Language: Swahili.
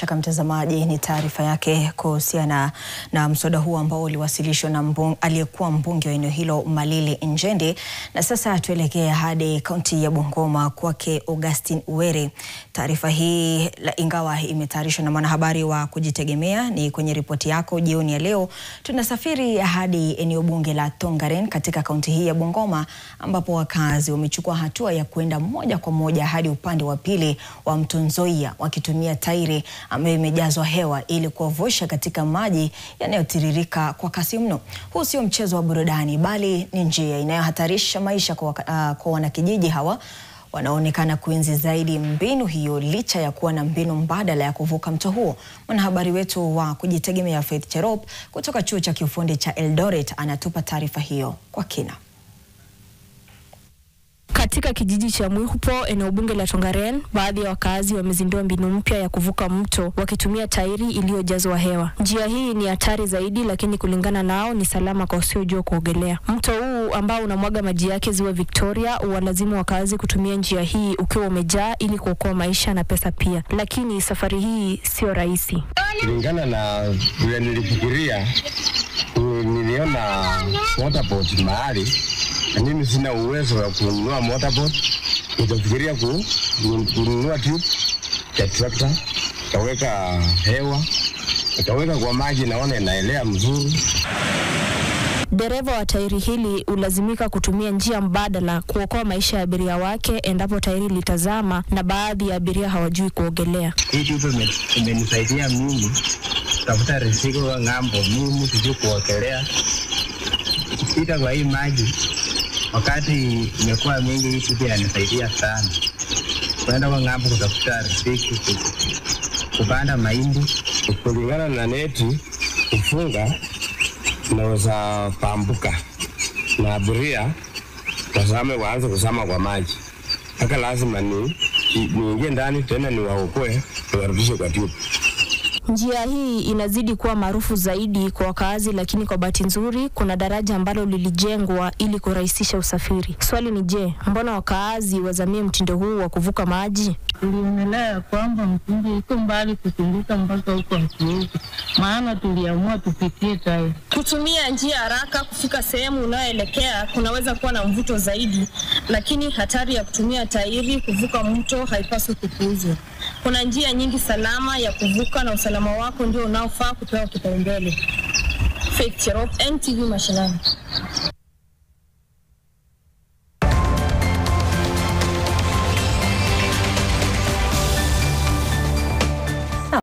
Chaka mtazamaji, ni taarifa yake kuhusiana na mswada huu ambao uliwasilishwa na aliyekuwa mbunge wa eneo hilo Malili Njendi. Na sasa tuelekee hadi kaunti ya Bungoma kwake Augustine Were. Taarifa hii ingawa imetayarishwa na mwanahabari wa kujitegemea, ni kwenye ripoti yako jioni ya leo. Tunasafiri hadi eneo bunge la Tongaren katika kaunti hii ya Bungoma, ambapo wakazi wamechukua hatua ya kwenda moja kwa moja hadi upande wa pili wa mto Nzoia wakitumia tairi ambayo imejazwa hewa ili kuwavusha katika maji yanayotiririka kwa kasi mno. Huu sio mchezo wa burudani, bali ni njia inayohatarisha maisha kwa wanakijiji hawa wanaonekana kuenzi zaidi mbinu hiyo licha ya kuwa na mbinu mbadala ya kuvuka mto huo. Mwanahabari wetu wa kujitegemea Faith Cherop kutoka chuo cha kiufundi cha Eldoret anatupa taarifa hiyo kwa kina. Katika kijiji cha Mwihupo, eneo bunge la Tongaren, baadhi ya wakazi wamezindua mbinu mpya ya kuvuka mto wakitumia tairi iliyojazwa hewa. Njia hii ni hatari zaidi, lakini kulingana nao ni salama kwa wasiojua kuogelea. Mto huu ambao unamwaga maji yake ziwa Victoria walazimu wakazi kutumia njia hii ukiwa umejaa ili kuokoa maisha na pesa pia. Lakini safari hii sio rahisi. Kulingana na vile nilifikiria, niliona motorboat mahali. Mimi sina uwezo wa kununua motorboat, nikafikiria kununua tube ya tractor, kaweka hewa, kaweka kwa maji, naona inaelea mzuri. Dereva wa tairi hili ulazimika kutumia njia mbadala kuokoa maisha ya abiria wake endapo tairi litazama na baadhi ya abiria hawajui kuogelea. Hii tube imenisaidia mimi kutafuta riziki wa ng'ambo. Mimi sijui kuogelea, kupita kwa hii maji wakati imekuwa mingi. Hii tube inanisaidia sana kwenda kwa ng'ambo kutafuta riziki, kupanda mahindi. Kulingana na neti kufunga, naweza pambuka na abiria waanze kuzama kwa maji. Haka lazima niingie ndani tena niwaokoe, niwarudishe kwa tube. Njia hii inazidi kuwa maarufu zaidi kwa wakazi, lakini kwa bahati nzuri kuna daraja ambalo lilijengwa ili kurahisisha usafiri. Swali ni je, mbona wakazi wazamie mtindo huu wa kuvuka maji? Tulionelea kwamba mtindo iko mbali kutumbuka mpaka huko mtuuzi, maana tuliamua tupitie tairi. Kutumia njia haraka kufika sehemu unayoelekea kunaweza kuwa na mvuto zaidi, lakini hatari ya kutumia tairi kuvuka mto haipaswi kupuuzwa. Kuna njia nyingi salama ya kuvuka na usalama wako ndio unaofaa kupewa kipaumbele. Faith Cherop, NTV Mashinani.